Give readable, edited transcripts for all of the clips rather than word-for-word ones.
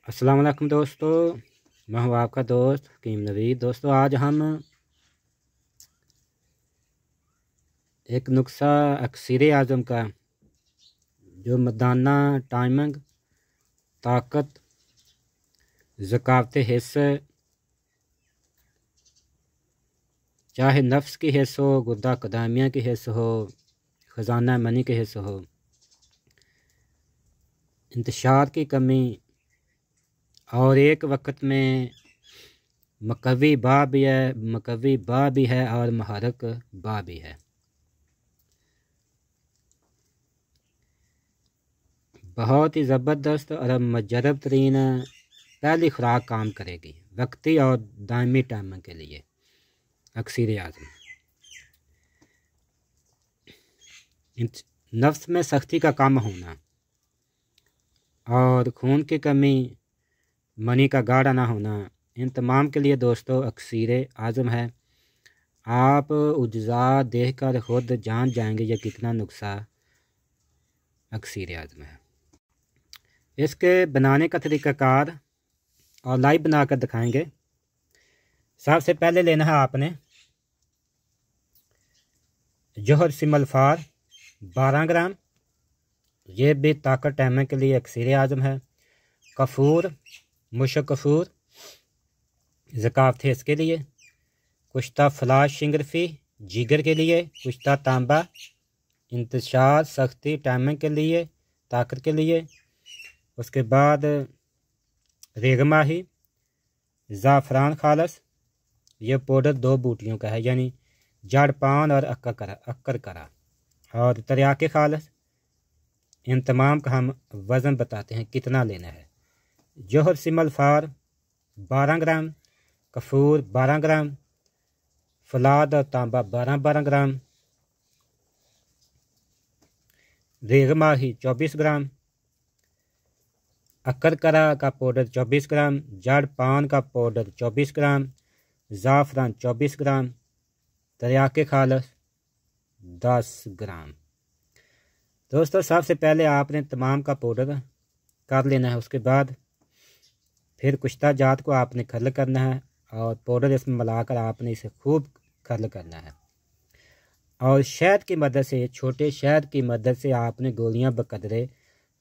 अस्सलाम वालेकुम दोस्तों, मैं हूँ आपका दोस्त हकीम नवीद। दोस्तों आज हम एक नुस्खा अक्सीर आज़म का जो मर्दाना टाइमिंग, ताकत, ज़कावत हिस्स, चाहे नफ्स की हिस्स हो, गुर्दा कदामिया की हिस्स हो, ख़जाना मनी की हिस्स हो, इंतशार की कमी और एक वक्त में मकवी बा भी है और महारक बा भी है। बहुत ही ज़बरदस्त और मजरब तरीन पहली खुराक काम करेगी वक्ती और दायमी टाइम के लिए। अक्सीर आज़म नफ्स में सख्ती का कम होना और खून की कमी, मनी का गाढ़ा ना होना, इन तमाम के लिए दोस्तों अक्सीर आज़म है। आप उज्जा देख कर ख़ुद जान जाएंगे ये कितना नुस्खा अक्सीर आज़म है। इसके बनाने का तरीक़ाकार और लाइव बनाकर दिखाएंगे। सबसे पहले लेना है आपने जोहर सिमलफार 12 ग्राम, ये भी ताकत टाइम के लिए अक्सीर आज़म है। कफूर, मुश्क कफूर ज़कावत है इसके लिए। कुश्ता फलाश शिंगरफी जिगर के लिए। कुश्ता तांबा इंतशार सख्ती टाइमिंग के लिए, ताकत के लिए। उसके बाद रेगमाही, ज़ाफ़रान खालस, यह पाउडर 2 बूटियों का है, यानी जड़ पान और अक्कर करा, और तरियाके खालस। इन तमाम का हम वज़न बताते हैं कितना लेना है। जोहर सिमलफार 12 ग्राम, कफूर 12 ग्राम, फलाद और तांबा 12 ग्राम, रेगमाही 24 ग्राम, अक्कर करा का पाउडर 24 ग्राम, जड़ पान का पाउडर 24 ग्राम, ज़ाफ़रान 24 ग्राम, तरियाके खालस 10 ग्राम। दोस्तों सबसे पहले आपने तमाम का पाउडर कर लेना है। उसके बाद फिर कुश्ता जात को आपने खर्ल करना है और पाउडर इसमें मिलाकर आपने इसे खूब खर्ल करना है। और शहद की मदद से, छोटे शहद की मदद से आपने गोलियां बकदरे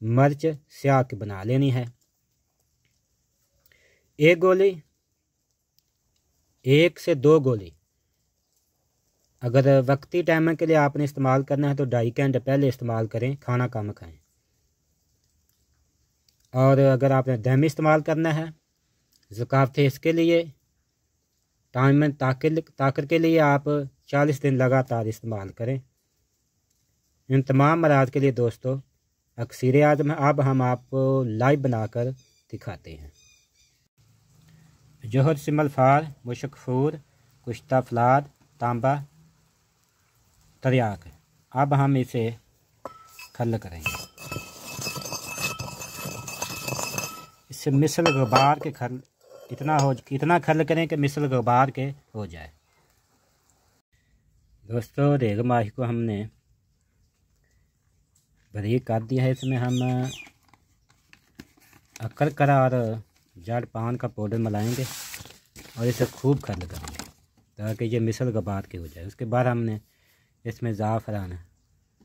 मिर्च स्याह की बना लेनी है। एक गोली, 1 से 2 गोली अगर वक्ती टाइम के लिए आपने इस्तेमाल करना है तो 2.5 घंटे पहले इस्तेमाल करें, खाना कम खाएं। और अगर आपने दहमी इस्तेमाल करना है ज़कावत इसके लिए, टाइम में ताकत के लिए, आप 40 दिन लगातार इस्तेमाल करें। इन तमाम मराज के लिए दोस्तों अक्सीर आज़म है। अब हम आपको लाइव बनाकर दिखाते हैं। जोहर सिमलफार, मुशकफूर, कुश्ता फलाद, तांबा, तरियाक। अब हम इसे खल करेंगे। इससे मिसल गुबार के खल इतना खल करें कि मिसल गुबार के हो जाए। दोस्तों रेगमाही को हमने बारीक कर दिया है। इसमें हम अक्कर करा और जड़ पान का पाउडर मिलाएंगे और इसे खूब खल करेंगे ताकि ये मिसल गुबार के हो जाए। उसके बाद हमने इसमें ज़ाफ़रान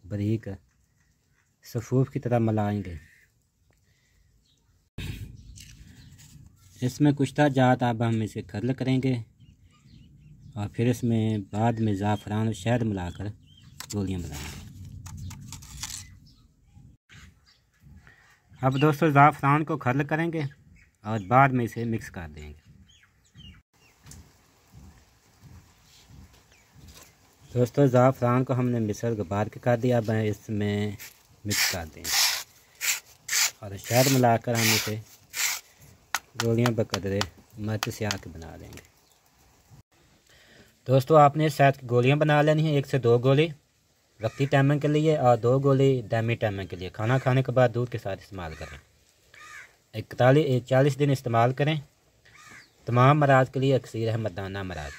बारीक सफ़ूफ की तरह मिलाएंगे। इसमें कुश्ता जात अब हम इसे खर्ल करेंगे और फिर इसमें बाद में ज़ाफ़रान और शहद मिलाकर गोलियां बनाएंगे। अब दोस्तों ज़ाफ़रान को खर्ल करेंगे और बाद में इसे मिक्स कर देंगे। दोस्तों ज़ाफ़रान को हमने मिसल गुबार के कर दिया। अब इसमें मिक्स कर देंगे और शहद मिलाकर हम इसे गोलियां बकदरे मिर्च स्याह के बना देंगे। दोस्तों आपने शहद की गोलियां बना लेनी है, 1 से 2 गोली वक्ती टाइमिंग के लिए और 2 गोली दायमी टाइमिंग के लिए। खाना खाने के बाद दूध के साथ इस्तेमाल करें। 40 दिन इस्तेमाल करें। तमाम मराज के लिए अक्सीर है मर्दाना मराज।